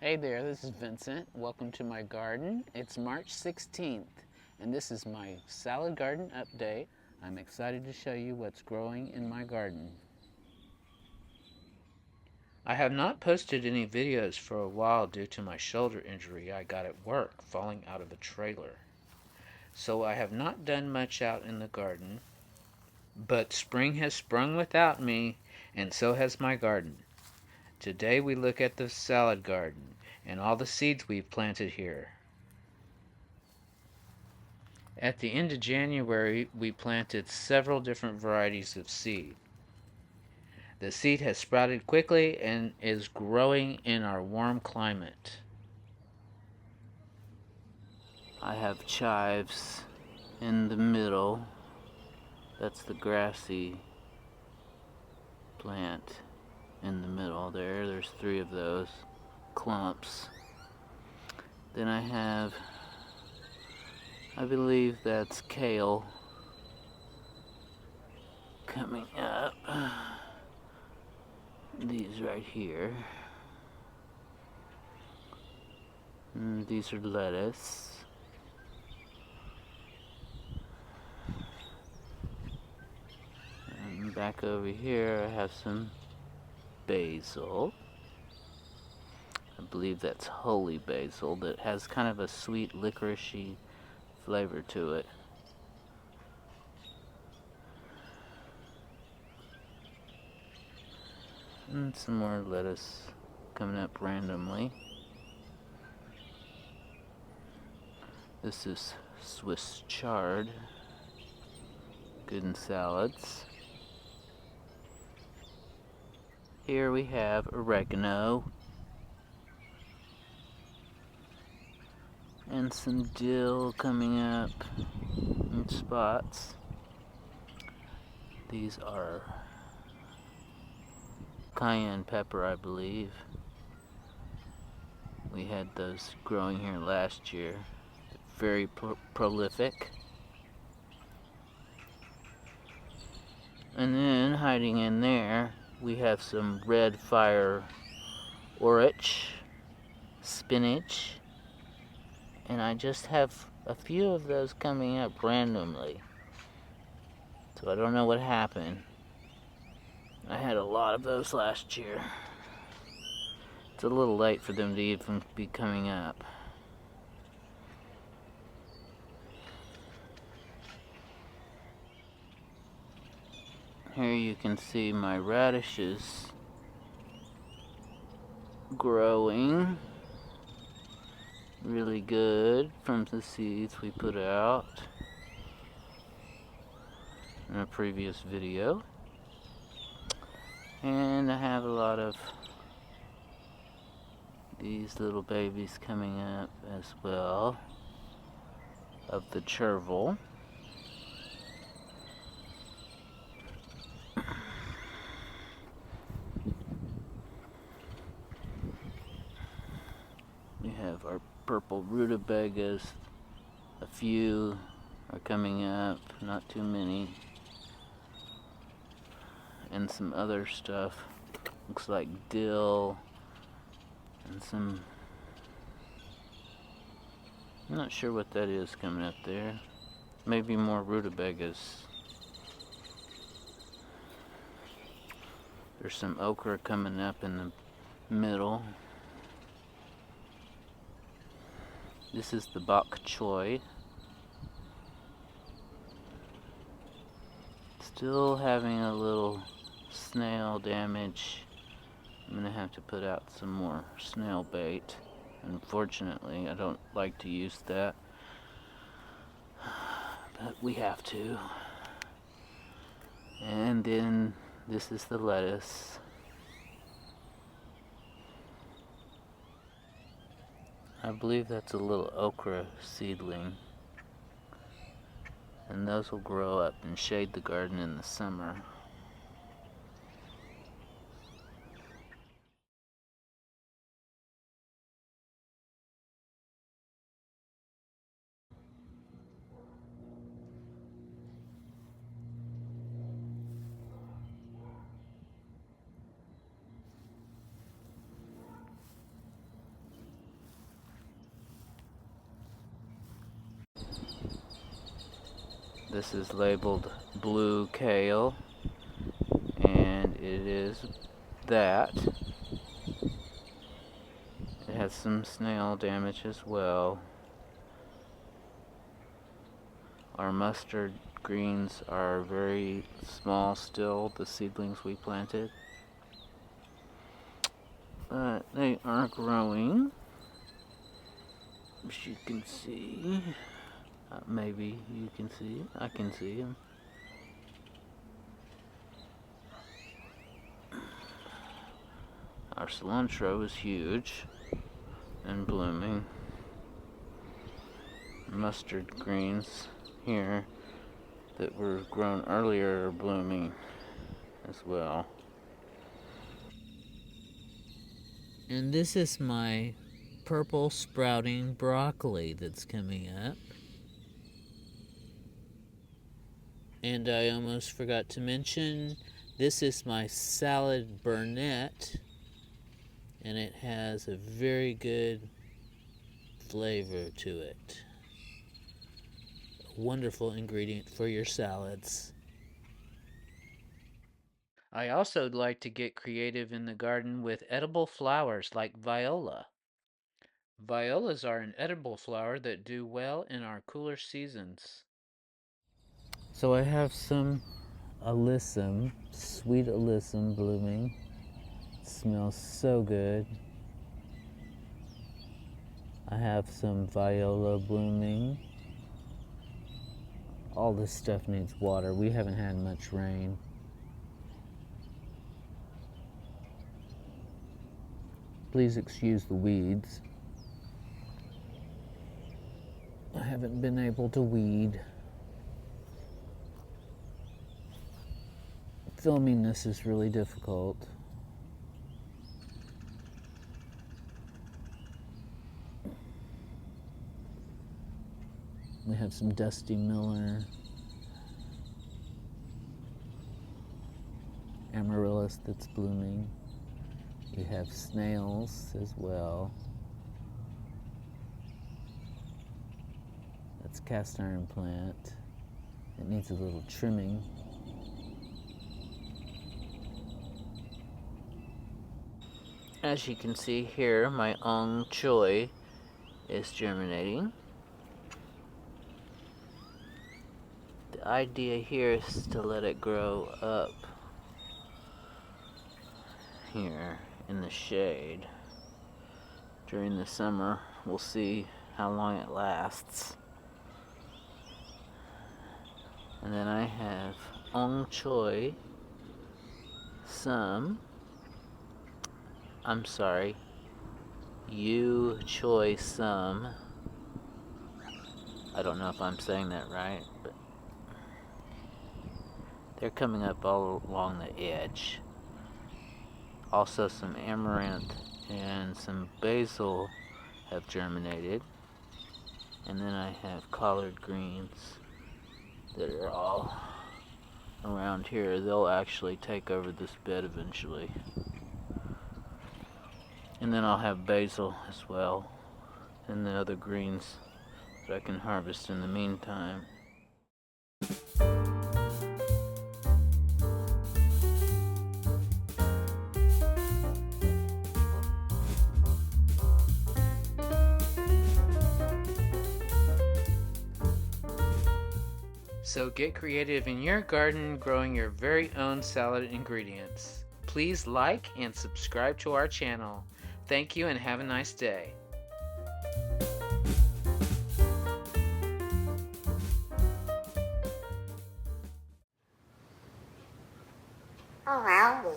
Hey there, this is Vincent. Welcome to my garden. It's March 16th, and this is my salad garden update. I'm excited to show you what's growing in my garden. I have not posted any videos for a while due to my shoulder injury I got at work falling out of a trailer. So I have not done much out in the garden, but spring has sprung without me, and so has my garden. Today we look at the salad garden and all the seeds we've planted here. At the end of January, we planted several different varieties of seed. The seed has sprouted quickly and is growing in our warm climate. I have chives in the middle. That's the grassy plant in the middle there. There's 3 of those clumps. Then I believe that's kale coming up. These right here. And these are lettuce. And back over here I have some basil. I believe that's holy basil that has kind of a sweet licoricey flavor to it. And some more lettuce coming up randomly. This is Swiss chard, good in salads. Here we have oregano and some dill coming up in spots. These are cayenne pepper, I believe. We had those growing here last year. Very prolific. And then hiding in there, we have some red fire orach, spinach, and I just have a few of those coming up randomly. So I don't know what happened. I had a lot of those last year. It's a little late for them to even be coming up. Here you can see my radishes growing really good from the seeds we put out in a previous video. And I have a lot of these little babies coming up as well of the chervil. We have our purple rutabagas. A few are coming up, not too many. And some other stuff. Looks like dill and some, I'm not sure what that is coming up there. Maybe more rutabagas. There's some okra coming up in the middle. This is the bok choy. Still having a little snail damage. I'm gonna have to put out some more snail bait. Unfortunately, I don't like to use that, but we have to. And then this is the lettuce. I believe that's a little okra seedling. And those will grow up and shade the garden in the summer. This is labeled blue kale, and it is that. It has some snail damage as well. Our mustard greens are very small still, the seedlings we planted. But they are growing, as you can see. Maybe you can see. I can see them. Our cilantro is huge and blooming. Mustard greens here that were grown earlier are blooming as well. And this is my purple sprouting broccoli that's coming up. And I almost forgot to mention, this is my salad burnet, and it has a very good flavor to it. A wonderful ingredient for your salads. I also like to get creative in the garden with edible flowers like viola. Violas are an edible flower that do well in our cooler seasons. So I have some alyssum, sweet alyssum blooming. It smells so good. I have some viola blooming. All this stuff needs water. We haven't had much rain. Please excuse the weeds. I haven't been able to weed. Filming this is really difficult. We have some Dusty Miller, amaryllis that's blooming. We have snails as well. That's cast iron plant. It needs a little trimming. As you can see here, my ong choi is germinating. The idea here is to let it grow up here in the shade. During the summer, we'll see how long it lasts. And then I have ong choi, yu choi some. I don't know if I'm saying that right, but they're coming up all along the edge. Also some amaranth and some basil have germinated. And then I have collard greens that are all around here. They'll actually take over this bed eventually. And then I'll have basil as well, and the other greens that I can harvest in the meantime. So get creative in your garden growing your very own salad ingredients. Please like and subscribe to our channel. Thank you and have a nice day. Oh, wow.